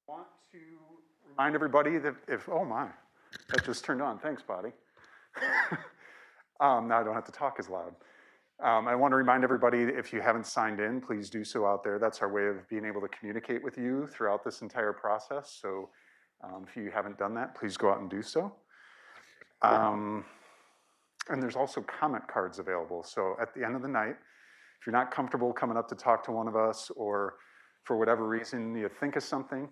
Want to remind everybody that oh my, that just turned on. Thanks, Bobby. Now I don't have to talk as loud. I want to remind everybody, if you haven't signed in, please do so out there. That's our way of being able to communicate with you throughout this entire process. So if you haven't done that, please go out and do so. And there's also comment cards available. So at the end of the night, if you're not comfortable coming up to talk to one of us, or for whatever reason you think of something,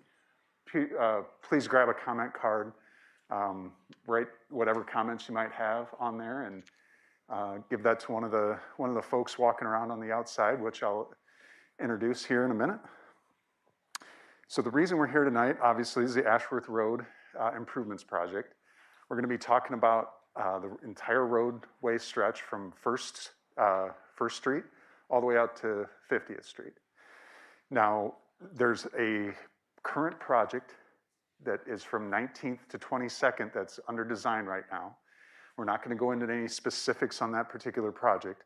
please grab a comment card, write whatever comments you might have on there, and give that to one of the folks walking around on the outside, which I'll introduce here in a minute. So the reason we're here tonight, obviously, is the Ashworth Road improvements project. We're going to be talking about the entire roadway stretch from First Street all the way out to 50th Street. Now, there's a current project that is from 19th to 22nd that's under design right now. We're not going to go into any specifics on that particular project.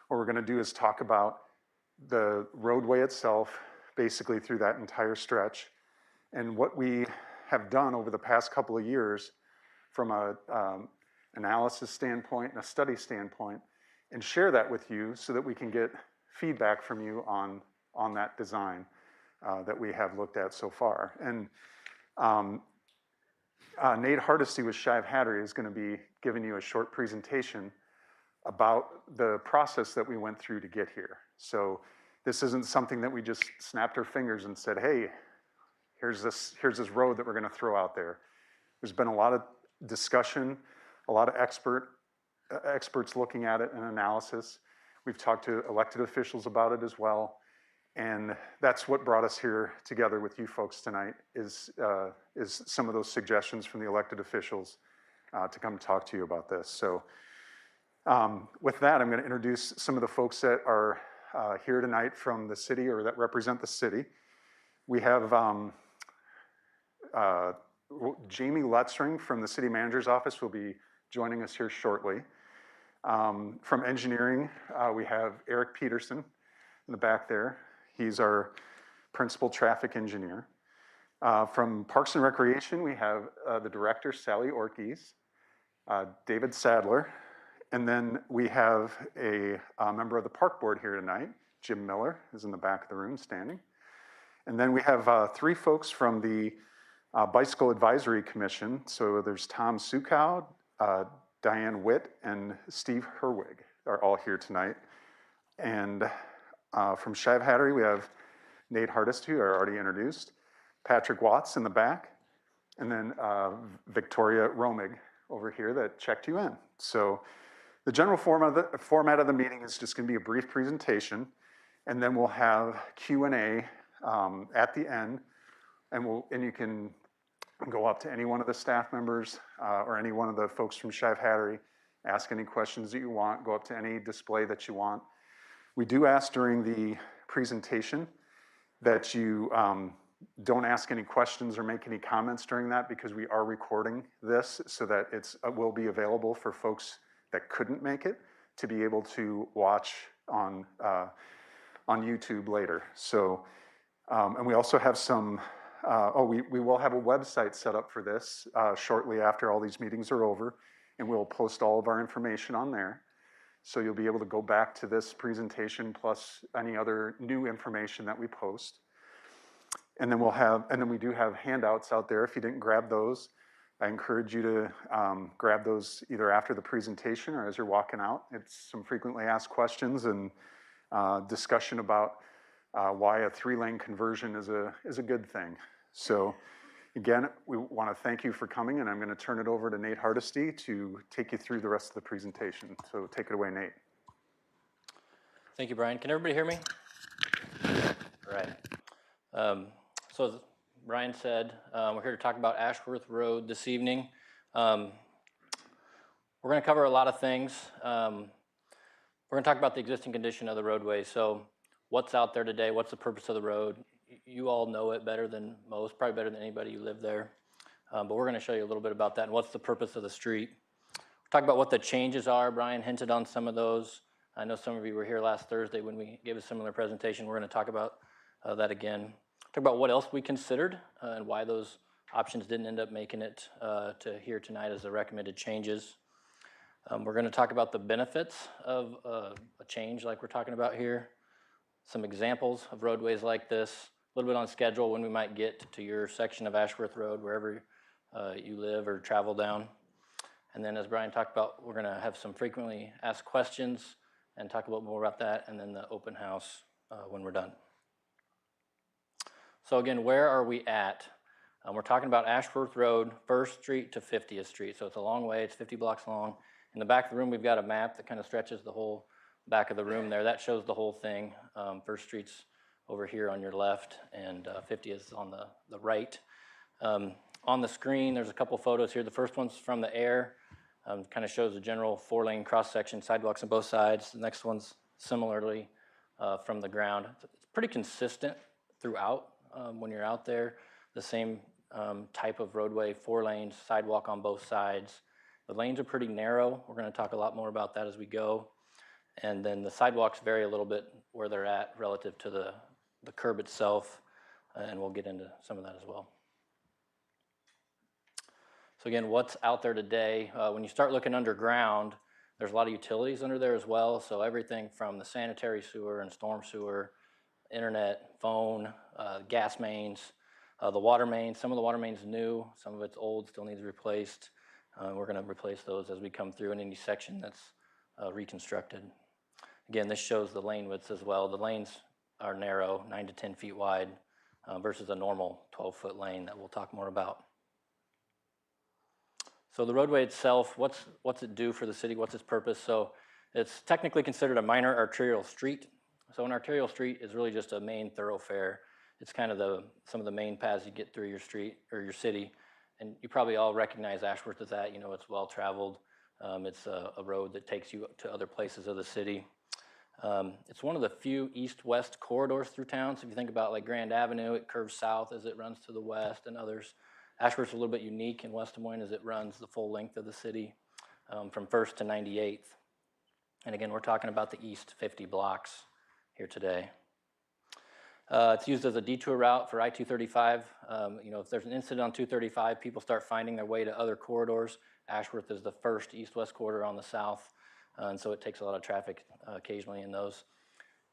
What we're going to do is talk about the roadway itself, basically through that entire stretch, and what we have done over the past couple of years from a analysis standpoint and a study standpoint, and share that with you so that we can get feedback from you on that design that we have looked at so far. And Nate Hardesty with Shive Hattery is going to be giving you a short presentation about the process that we went through to get here. So this isn't something that we just snapped our fingers and said, hey, here's this road that we're going to throw out there. There's been a lot of discussion, a lot of experts looking at it and analysis. We've talked to elected officials about it as well. And that's what brought us here together with you folks tonight, is some of those suggestions from the elected officials to come talk to you about this. So with that, I'm going to introduce some of the folks that are here tonight from the city, or that represent the city. We have Jamie Lutzring from the city manager's office will be joining us here shortly. From engineering, we have Eric Peterson in the back there. He's our principal traffic engineer. From Parks and Recreation, we have the director, Sally Orkies, David Sadler, and then we have a member of the park board here tonight. Jim Miller is in the back of the room standing. And then we have three folks from the Bicycle Advisory Commission. So there's Tom Sukow, Diane Witt, and Steve Herwig are all here tonight. And from Shive Hattery, we have Nate Hardesty, who I already introduced, Patrick Watts in the back, and then Victoria Romig over here that checked you in. So the general format of the meeting is just going to be a brief presentation, and then we'll have Q&A at the end, and you can go up to any one of the staff members or any one of the folks from Shive Hattery, ask any questions that you want, go up to any display that you want. We do ask during the presentation that you don't ask any questions or make any comments during that, because we are recording this so that it will be available for folks that couldn't make it to be able to watch on YouTube later. So, and we also have some, we will have a website set up for this shortly after all these meetings are over, and we'll post all of our information on there. So you'll be able to go back to this presentation plus any other new information that we post. And then we do have handouts out there. If you didn't grab those, I encourage you to grab those either after the presentation or as you're walking out. It's some frequently asked questions and discussion about why a 3-lane conversion is a good thing. So again, we want to thank you for coming, and I'm going to turn it over to Nate Hardesty to take you through the rest of the presentation. So take it away, Nate. Thank you, Brian. Can everybody hear me? All right. So as Brian said, we're here to talk about Ashworth Road this evening. We're going to cover a lot of things. We're going to talk about the existing condition of the roadway. So what's out there today? What's the purpose of the road? You all know it better than most, probably better than anybody who lived there. But we're going to show you a little bit about that and what's the purpose of the street. We'll talk about what the changes are. Brian hinted on some of those. I know some of you were here last Thursday when we gave a similar presentation. We're going to talk about that again. talk about what else we considered and why those options didn't end up making it to here tonight as the recommended changes. We're going to talk about the benefits of a change like we're talking about here, some examples of roadways like this, a little bit on schedule when we might get to your section of Ashworth Road, wherever you live or travel down. And then as Brian talked about, we're going to have some frequently asked questions and talk a little more about that, and then the open house when we're done. So again, where are we at? We're talking about Ashworth Road, 1st Street to 50th Street. So it's a long way, it's 50 blocks long. In the back of the room, we've got a map that kind of stretches the whole back of the room there. That shows the whole thing. 1st Street's over here on your left, and 50th is on the right. On the screen, there's a couple photos here. The first one's from the air. Kind of shows a general 4-lane cross-section, sidewalks on both sides. The next one's similarly from the ground. It's pretty consistent throughout when you're out there. The same type of roadway, 4 lanes, sidewalk on both sides. The lanes are pretty narrow. We're going to talk a lot more about that as we go. And then the sidewalks vary a little bit where they're at relative to the curb itself, and we'll get into some of that as well. So again, what's out there today? When you start looking underground, there's a lot of utilities under there as well. So everything from the sanitary sewer and storm sewer, internet, phone, gas mains, the water mains. Some of the water mains new, some of it's old, still needs replaced. We're going to replace those as we come through in any section that's reconstructed. Again, this shows the lane widths as well. The lanes are narrow, 9 to 10 feet wide, versus a normal 12-foot lane that we'll talk more about. So the roadway itself, what's it do for the city? What's its purpose? So it's technically considered a minor arterial street. So an arterial street is really just a main thoroughfare. It's kind of some of the main paths you get through your street or your city. And you probably all recognize Ashworth as that. You know, it's well-traveled. It's a road that takes you to other places of the city. It's one of the few east-west corridors through town. So if you think about like Grand Avenue, it curves south as it runs to the west, and others. Ashworth's a little bit unique in West Des Moines as it runs the full length of the city from 1st to 98th. And again, we're talking about the east 50 blocks here today. It's used as a detour route for I-235. You know, if there's an incident on 235, people start finding their way to other corridors. Ashworth is the first east-west corridor on the south, and so it takes a lot of traffic occasionally in those.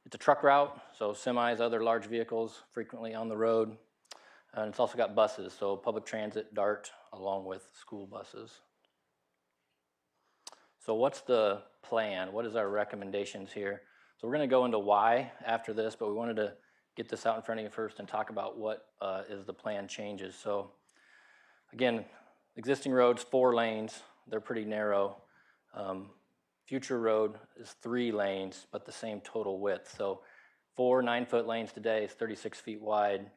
It's a truck route, so semis, other large vehicles frequently on the road. And it's also got buses, so public transit, DART, along with school buses. So what's the plan? What is our recommendations here? So we're going to go into why after this, but we wanted to get this out in front of you first and talk about what is the plan changes. So again, existing roads, 4 lanes, they're pretty narrow. Future road is 3 lanes, but the same total width. So 4 9-foot lanes today is 36 feet wide.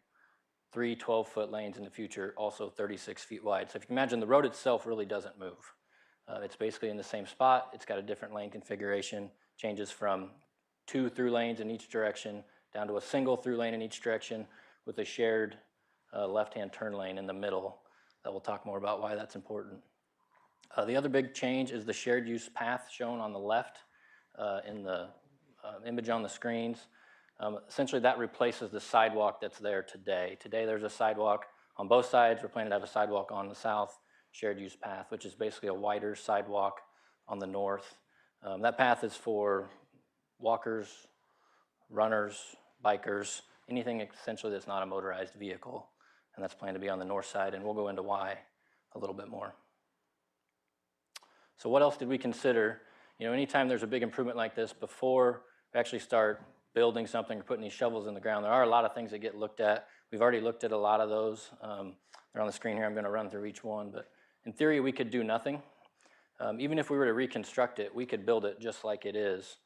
3 12-foot lanes in the future, also 36 feet wide. So if you can imagine, the road itself really doesn't move. It's basically in the same spot. It's got a different lane configuration, changes from 2 through lanes in each direction down to a single through lane in each direction with a shared left-hand turn lane in the middle. That we'll talk more about why that's important. The other big change is the shared use path shown on the left in the image on the screens. Essentially, that replaces the sidewalk that's there today. Today, there's a sidewalk on both sides. We're planning to have a sidewalk on the south shared use path, which is basically a wider sidewalk on the north. That path is for walkers, runners, bikers, anything essentially that's not a motorized vehicle. And that's planned to be on the north side, and we'll go into why a little bit more. So what else did we consider? You know, anytime there's a big improvement like this, before we actually start building something or putting these shovels in the ground, there are a lot of things that get looked at. We've already looked at a lot of those. They're on the screen here. I'm going to run through each one. But in theory, we could do nothing. Even if we were to reconstruct it, we could build it just like it is.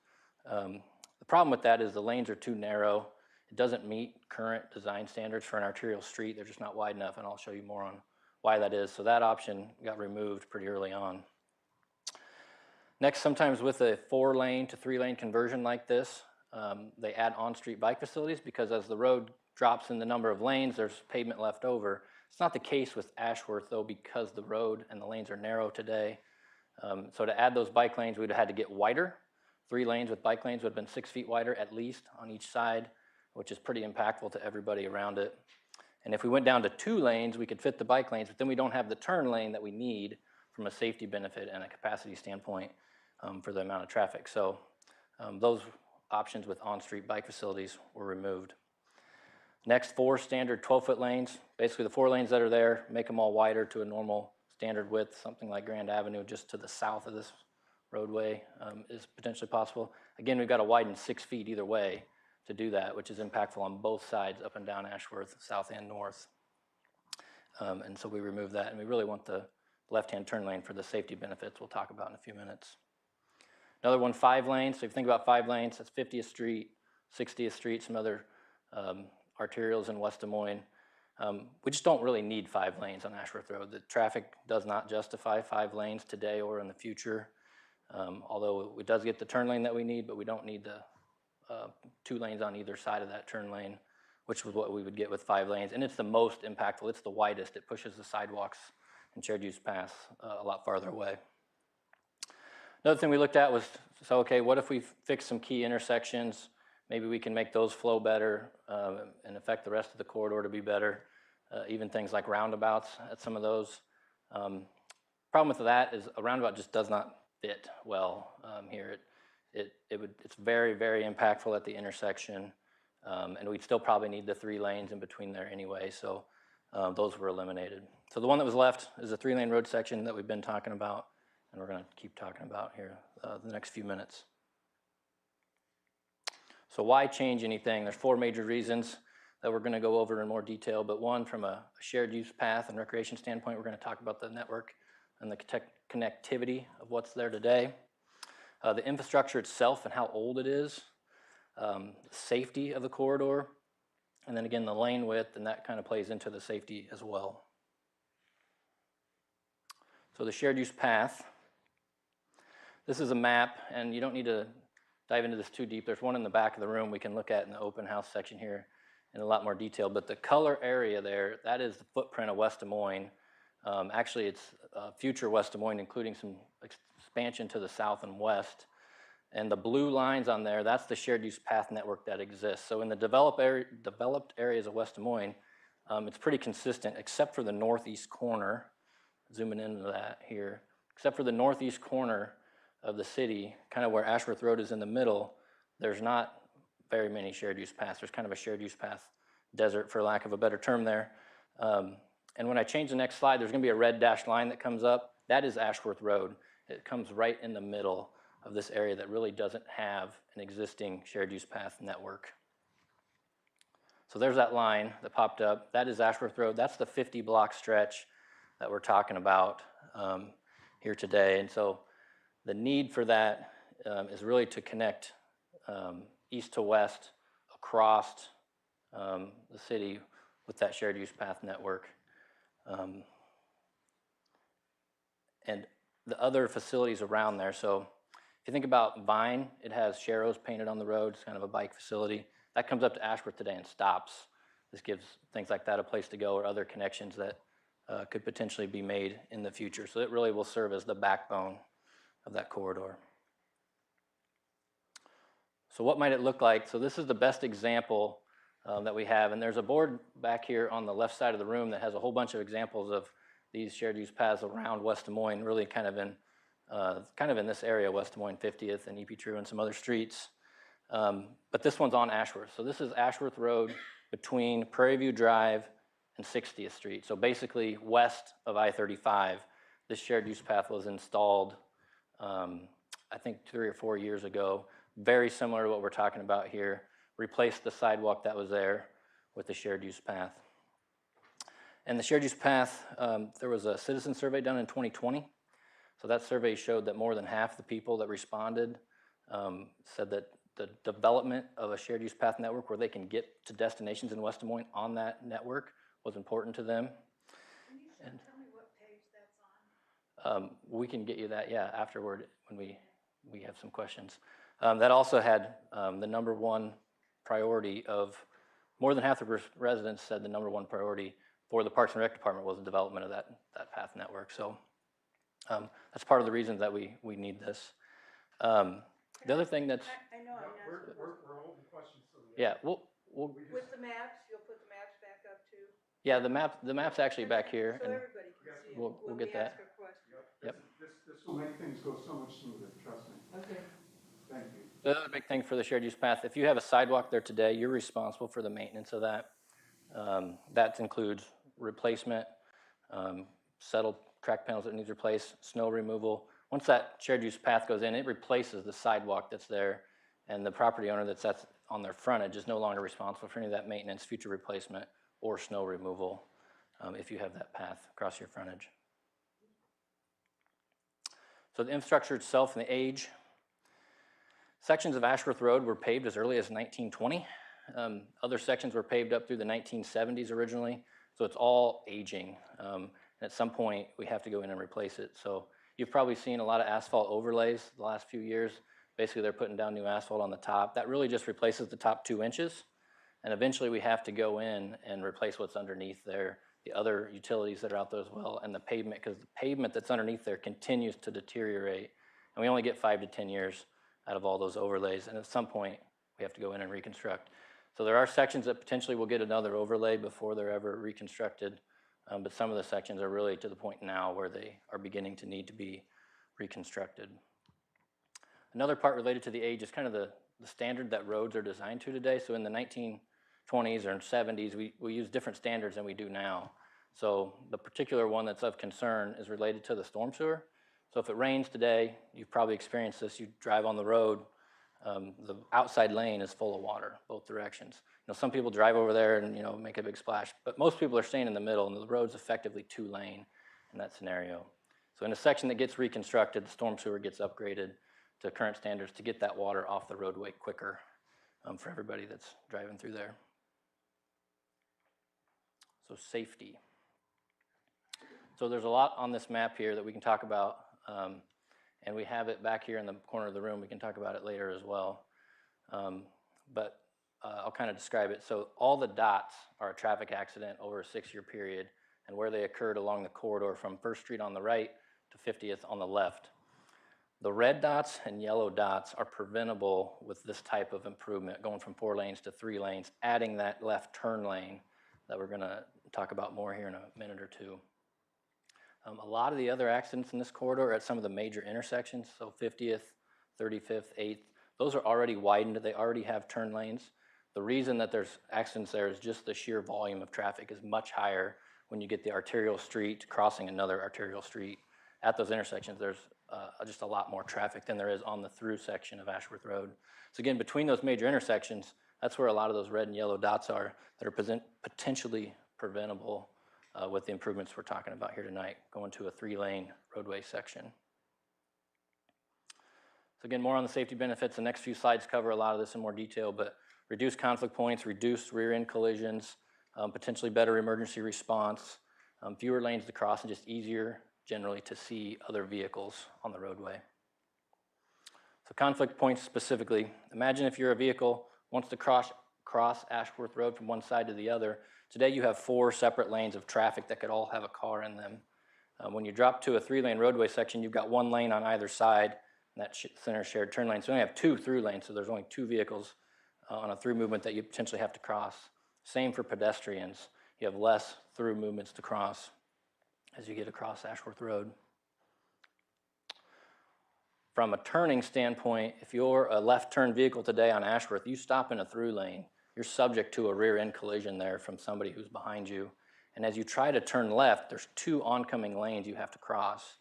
The problem with that is the lanes are too narrow. It doesn't meet current design standards for an arterial street. They're just not wide enough, and I'll show you more on why that is. So that option got removed pretty early on. Next, sometimes with a 4-lane to 3-lane conversion like this, they add on-street bike facilities because as the road drops in the number of lanes, there's pavement left over. It's not the case with Ashworth, though, because the road and the lanes are narrow today. So to add those bike lanes, we'd have had to get wider. 3 lanes with bike lanes would have been 6 feet wider at least on each side. which is pretty impactful to everybody around it. And if we went down to 2 lanes, we could fit the bike lanes, but then we don't have the turn lane that we need from a safety benefit and a capacity standpoint for the amount of traffic. So those options with on-street bike facilities were removed. Next, 4 standard 12-foot lanes. Basically, the 4 lanes that are there, make them all wider to a normal standard width, something like Grand Avenue just to the south of this roadway is potentially possible. Again, we've got to widen 6 feet either way to do that, which is impactful on both sides, up and down Ashworth, south and north. And so we removed that, and we really want the left-hand turn lane for the safety benefits we'll talk about in a few minutes. Another one, 5 lanes. So if you think about 5 lanes, that's 50th Street, 60th Street, some other arterials in West Des Moines. We just don't really need 5 lanes on Ashworth Road. The traffic does not justify 5 lanes today or in the future. Although it does get the turn lane that we need, but we don't need the 2 lanes on either side of that turn lane, which was what we would get with 5 lanes. And it's the most impactful. It's the widest. It pushes the sidewalks and shared use paths a lot farther away. Another thing we looked at was, so okay, what if we fix some key intersections? Maybe we can make those flow better and affect the rest of the corridor to be better. Even things like roundabouts at some of those. Problem with that is a roundabout just does not fit well here. It's very, very impactful at the intersection, and we'd still probably need the 3 lanes in between there anyway, so those were eliminated. So the one that was left is a 3-lane road section that we've been talking about, and we're going to keep talking about here the next few minutes. So why change anything? There's 4 major reasons that we're going to go over in more detail, but one, from a shared use path and recreation standpoint, we're going to talk about the network and the connectivity of what's there today. The infrastructure itself and how old it is, the safety of the corridor, and then again the lane width, and that kind of plays into the safety as well. So the shared use path, this is a map, and you don't need to dive into this too deep. There's one in the back of the room we can look at in the open house section here in a lot more detail, but the color area there, that is the footprint of West Des Moines. Actually, it's future West Des Moines, including some expansion to the south and west. And the blue lines on there, that's the shared use path network that exists. So in the developed areas of West Des Moines, it's pretty consistent, except for the northeast corner. Zooming into that here. Except for the northeast corner of the city, kind of where Ashworth Road is in the middle, there's not very many shared use paths. There's kind of a shared use path desert, for lack of a better term there. And when I change the next slide, there's going to be a red dashed line that comes up. That is Ashworth Road. It comes right in the middle of this area that really doesn't have an existing shared use path network. So there's that line that popped up. That is Ashworth Road. That's the 50-block stretch that we're talking about here today. And so the need for that is really to connect east to west across the city with that shared use path network. And the other facilities around there. So if you think about Vine, it has Sharrows painted on the road. It's kind of a bike facility. That comes up to Ashworth today and stops. This gives things like that a place to go, or other connections that could potentially be made in the future. So it really will serve as the backbone of that corridor. So what might it look like? So this is the best example that we have, and there's a board back here on the left side of the room that has a whole bunch of examples of these shared use paths around West Des Moines, really kind of in this area, West Des Moines 50th and EP True and some other streets. But this one's on Ashworth. So this is Ashworth Road between Prairie View Drive and 60th Street. So basically west of I-35. This shared use path was installed, I think 3 or 4 years ago. Very similar to what we're talking about here. Replaced the sidewalk that was there with the shared use path. And the shared use path, there was a citizen survey done in 2020. So that survey showed that more than half the people that responded said that the development of a shared use path network where they can get to destinations in West Des Moines on that network was important to them. Can you tell me what page that's on? We can get you that, yeah, afterward when we have some questions. That also had the number one priority of, more than half the residents said the number one priority for the Parks and Rec Department was the development of that path network. So that's part of the reason that we need this. The other thing that's... I know I'm not... We're holding questions. Yeah, we'll, With the maps, you'll put the maps back up too? yeah, the map's actually back here, So and everybody can see it we'll when get we ask that. a question. Yep. This will make things go so much smoother, trust me. Okay. Thank you. The other big thing for the shared use path, if you have a sidewalk there today, you're responsible for the maintenance of that. That includes replacement, settled crack panels that need replaced, snow removal. Once that shared use path goes in, it replaces the sidewalk that's there, and the property owner that's on their frontage is no longer responsible for any of that maintenance, future replacement, or snow removal if you have that path across your frontage. So the infrastructure itself and the age. Sections of Ashworth Road were paved as early as 1920. Other sections were paved up through the 1970s originally, so it's all aging. And at some point, we have to go in and replace it. So you've probably seen a lot of asphalt overlays the last few years. Basically, they're putting down new asphalt on the top. That really just replaces the top 2 inches. And eventually, we have to go in and replace what's underneath there, the other utilities that are out there as well, and the pavement, because the pavement that's underneath there continues to deteriorate. And we only get 5 to 10 years out of all those overlays, and at some point we have to go in and reconstruct. So there are sections that potentially will get another overlay before they're ever reconstructed, but some of the sections are really to the point now where they are beginning to need to be reconstructed. Another part related to the age is kind of the standard that roads are designed to today. So in the 1920s or 70s, we use different standards than we do now. So the particular one that's of concern is related to the storm sewer. So if it rains today, you've probably experienced this, you drive on the road, the outside lane is full of water, both directions. You know, some people drive over there and, you know, make a big splash, but most people are staying in the middle, and the road's effectively 2-lane in that scenario. So in a section that gets reconstructed, the storm sewer gets upgraded to current standards to get that water off the roadway quicker for everybody that's driving through there. So safety. So there's a lot on this map here that we can talk about. And we have it back here in the corner of the room. We can talk about it later as well. But I'll kind of describe it. So all the dots are a traffic accident over a 6-year period, and where they occurred along the corridor from 1st Street on the right to 50th on the left. The red dots and yellow dots are preventable with this type of improvement, going from 4 lanes to 3 lanes, adding that left turn lane that we're going to talk about more here in a minute or two. A lot of the other accidents in this corridor are at some of the major intersections, so 50th, 35th, 8th. Those are already widened. They already have turn lanes. The reason that there's accidents there is just the sheer volume of traffic is much higher when you get the arterial street crossing another arterial street. At those intersections, there's just a lot more traffic than there is on the through section of Ashworth Road. So again, between those major intersections, that's where a lot of those red and yellow dots are that are potentially preventable with the improvements we're talking about here tonight, going to a 3-lane roadway section. So again, more on the safety benefits. The next few slides cover a lot of this in more detail, but reduced conflict points, reduced rear-end collisions, potentially better emergency response, fewer lanes to cross, and just easier generally to see other vehicles on the roadway. So conflict points specifically, imagine if you're a vehicle wants to cross Ashworth Road from one side to the other. Today you have 4 separate lanes of traffic that could all have a car in them. When you drop to a 3-lane roadway section, you've got 1 lane on either side, and that center shared turn lane. So you only have 2 through lanes, so there's only 2 vehicles on a through movement that you potentially have to cross. Same for pedestrians. You have less through movements to cross as you get across Ashworth Road. From a turning standpoint, if you're a left turn vehicle today on Ashworth, you stop in a through lane, you're subject to a rear end collision there from somebody who's behind you. And as you try to turn left, there's 2 oncoming lanes you have to cross.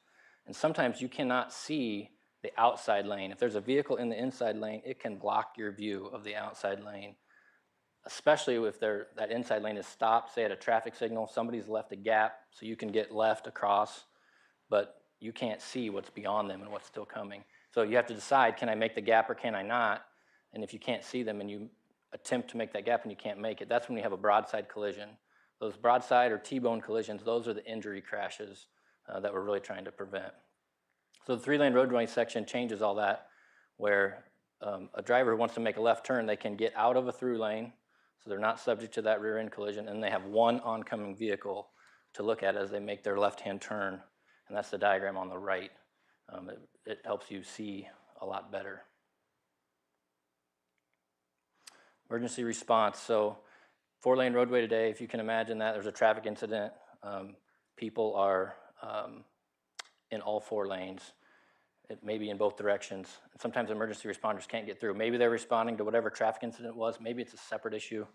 And sometimes you cannot see the outside lane. If there's a vehicle in the inside lane, it can block your view of the outside lane, especially if that inside lane is stopped, say at a traffic signal, somebody's left a gap so you can get left across, but you can't see what's beyond them and what's still coming. So you have to decide, can I make the gap or can I not? And if you can't see them and you attempt to make that gap and you can't make it, that's when you have a broadside collision. Those broadside or T-bone collisions, those are the injury crashes that we're really trying to prevent. So the 3-lane roadway section changes all that, where a driver who wants to make a left turn, they can get out of a through lane, so they're not subject to that rear end collision, and they have 1 oncoming vehicle to look at as they make their left-hand turn. And that's the diagram on the right. It helps you see a lot better. Emergency response. So 4-lane roadway today, if you can imagine that, there's a traffic incident. People are in all 4 lanes. It may be in both directions. And sometimes emergency responders can't get through. Maybe they're responding to whatever traffic incident was. Maybe it's a separate issue.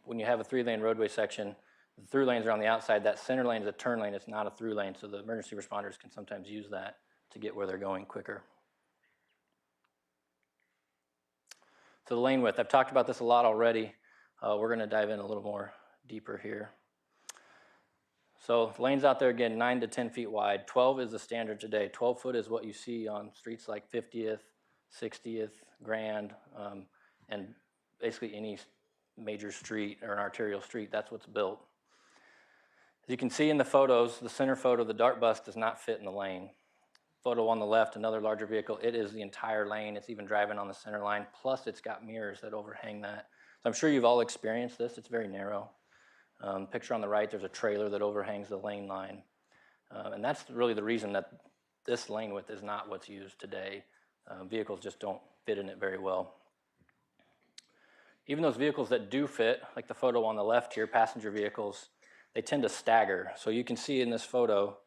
When you have a 3-lane roadway section, the through lanes are on the outside. That center lane is a turn lane. It's not a through lane, so the emergency responders can sometimes use that to get where they're going quicker. So the lane width, I've talked about this a lot already. We're going to dive in a little more deeper here. So the lanes out there, again, 9 to 10 feet wide. 12 is the standard today. 12 foot is what you see on streets like 50th, 60th, Grand, and basically any major street or an arterial street. That's what's built. As you can see in the photos, the center photo, the dart bus does not fit in the lane. Photo on the left, another larger vehicle, it is the entire lane. It's even driving on the center line, plus it's got mirrors that overhang that. So I'm sure you've all experienced this. It's very narrow. Picture on the right, there's a trailer that overhangs the lane line. And that's really the reason that this lane width is not what's used today. Vehicles just don't fit in it very well. Even those vehicles that do fit, like the photo on the left here, passenger vehicles, they tend to stagger. So you can see in this photo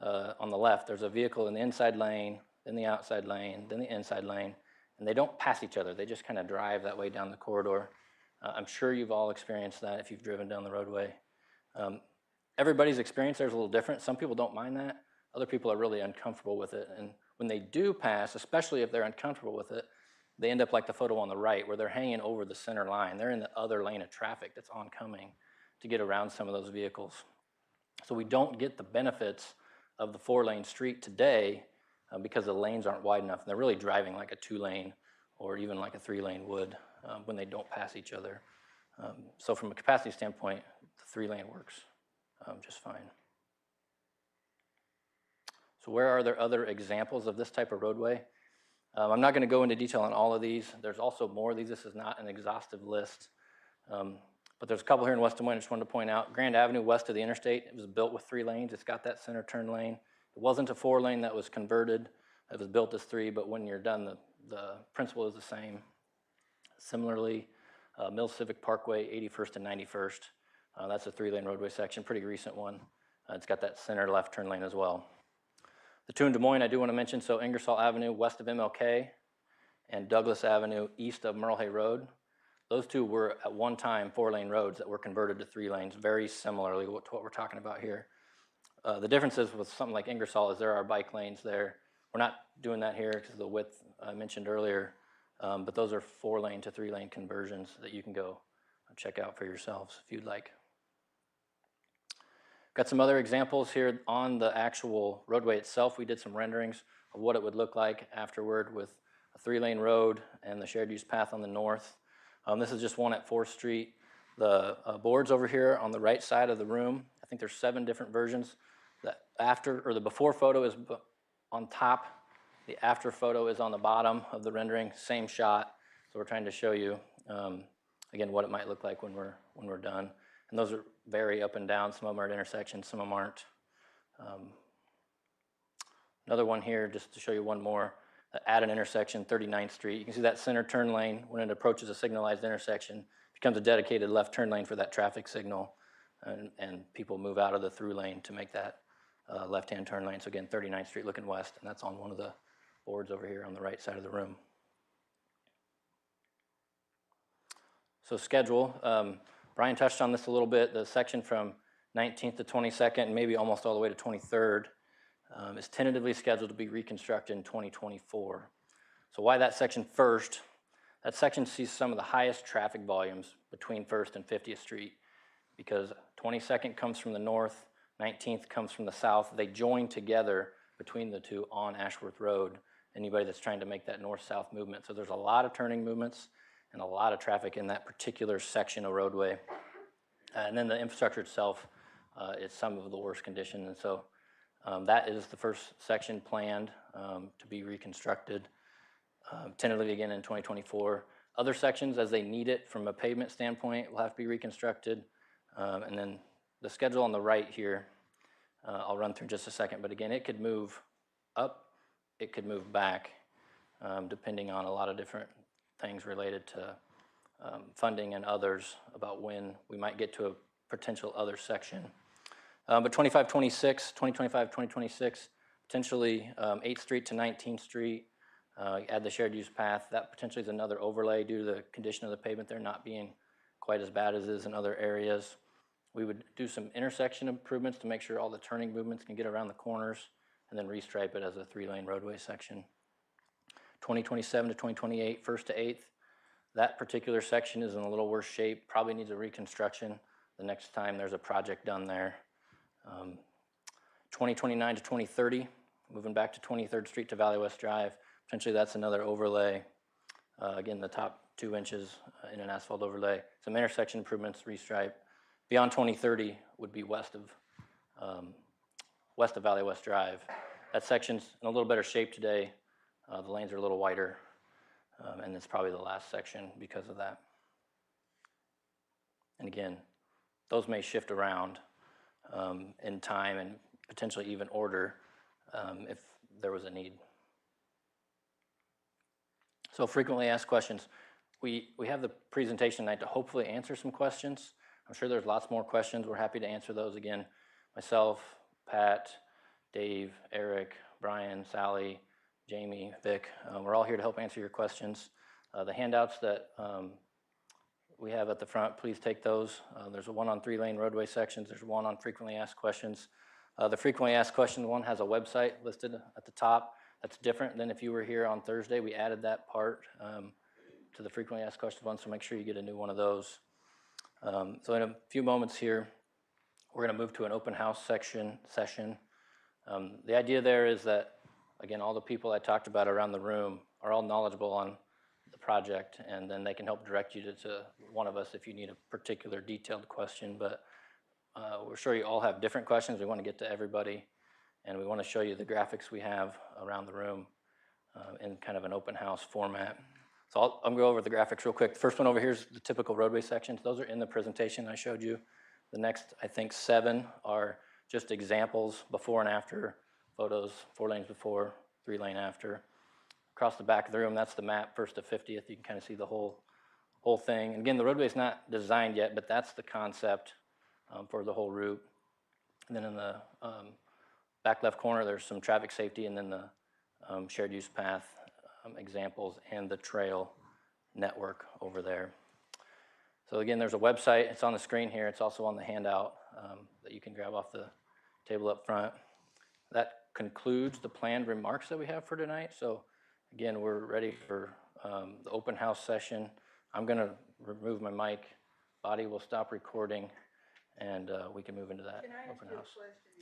on the left, there's a vehicle in the inside lane, then the outside lane, then the inside lane, and they don't pass each other. They just kind of drive that way down the corridor. I'm sure you've all experienced that if you've driven down the roadway. Everybody's experience there is a little different. Some people don't mind that. Other people are really uncomfortable with it. And when they do pass, especially if they're uncomfortable with it, they end up like the photo on the right where they're hanging over the center line. They're in the other lane of traffic that's oncoming to get around some of those vehicles. So we don't get the benefits of the 4-lane street today because the lanes aren't wide enough. And they're really driving like a 2-lane or even like a 3-lane would when they don't pass each other. So from a capacity standpoint, the 3-lane works just fine. So where are there other examples of this type of roadway? I'm not going to go into detail on all of these. There's also more of these. This is not an exhaustive list. But there's a couple here in West Des Moines I just wanted to point out. Grand Avenue west of the interstate, it was built with 3 lanes. It's got that center turn lane. It wasn't a 4-lane that was converted. It was built as 3, but when you're done, the principle is the same. Similarly, Mills Civic Parkway, 81st and 91st. That's a 3-lane roadway section, pretty recent one. It's got that center left turn lane as well. The 2 in Des Moines I do want to mention, so Ingersoll Avenue west of MLK and Douglas Avenue east of Merle Hay Road. Those 2 were at one time 4-lane roads that were converted to 3 lanes, very similarly to what we're talking about here. The difference is with something like Ingersoll is there are bike lanes there. We're not doing that here because of the width I mentioned earlier, but those are 4-lane to 3-lane conversions that you can go check out for yourselves if you'd like. Got some other examples here on the actual roadway itself. We did some renderings of what it would look like afterward with a 3-lane road and the shared use path on the north. This is just one at 4th Street. The boards over here on the right side of the room, I think there's 7 different versions. The after or the before photo is on top. The after photo is on the bottom of the rendering, same shot. So we're trying to show you, again, what it might look like when we're done. And those are vary up and down. Some of them are at intersections, some of them aren't. Another one here, just to show you one more. At an intersection, 39th Street. You can see that center turn lane when it approaches a signalized intersection becomes a dedicated left turn lane for that traffic signal, and people move out of the through lane to make that left-hand turn lane. So again, 39th Street looking west, and that's on one of the boards over here on the right side of the room. So schedule, Brian touched on this a little bit. The section from 19th to 22nd, and maybe almost all the way to 23rd, is tentatively scheduled to be reconstructed in 2024. So why that section first? That section sees some of the highest traffic volumes between 1st and 50th Street because 22nd comes from the north, 19th comes from the south. They join together between the 2 on Ashworth Road, anybody that's trying to make that north-south movement. So there's a lot of turning movements and a lot of traffic in that particular section of roadway. And then the infrastructure itself is some of the worst condition. And so that is the first section planned to be reconstructed, tentatively again in 2024. Other sections, as they need it from a pavement standpoint, will have to be reconstructed. And then the schedule on the right here, I'll run through in just a second, but again, it could move up, it could move back, depending on a lot of different things related to funding and others about when we might get to a potential other section. But 2026, potentially 8th Street to 19th Street, add the shared use path. That potentially is another overlay due to the condition of the pavement there not being quite as bad as it is in other areas. We would do some intersection improvements to make sure all the turning movements can get around the corners, and then restripe it as a 3-lane roadway section. 2027 to 2028, 1st to 8th, that particular section is in a little worse shape, probably needs a reconstruction the next time there's a project done there. 2029 to 2030, moving back to 23rd Street to Valley West Drive, potentially that's another overlay. Again, the top 2 inches in an asphalt overlay. Some intersection improvements, restripe. Beyond 2030 would be west of Valley West Drive. That section's in a little better shape today. The lanes are a little wider, and it's probably the last section because of that. And again, those may shift around in time and potentially even order if there was a need. So frequently asked questions. We have the presentation tonight to hopefully answer some questions. I'm sure there's lots more questions. We're happy to answer those. Again, myself, Pat, Dave, Eric, Brian, Sally, Jamie, Vic, we're all here to help answer your questions. The handouts that we have at the front, please take those. There's one on 3-lane roadway sections. There's one on frequently asked questions. The frequently asked question one has a website listed at the top. That's different than if you were here on Thursday. We added that part to the frequently asked questions one, so make sure you get a new one of those. So in a few moments here, we're going to move to an open house session. The idea there is that, again, all the people I talked about around the room are all knowledgeable on the project, and then they can help direct you to one of us if you need a particular detailed question. But we're sure you all have different questions. We want to get to everybody, and we want to show you the graphics we have around the room in kind of an open house format. So I'm going to go over the graphics real quick. The first one over here is the typical roadway sections. Those are in the presentation I showed you. The next, I think, 7 are just examples, before and after photos, 4 lanes before, 3-lane after. Across the back of the room, that's the map, 1st to 50th. You can kind of see the whole thing. And again, the roadway is not designed yet, but that's the concept for the whole route. And then in the back left corner, there's some traffic safety, and then the shared use path examples and the trail network over there. So again, there's a website. It's on the screen here. It's also on the handout that you can grab off the table up front. That concludes the planned remarks that we have for tonight. So again, we're ready for the open house session. I'm going to remove my mic. Body will stop recording, and we can move into that Can I ask open you a house. question?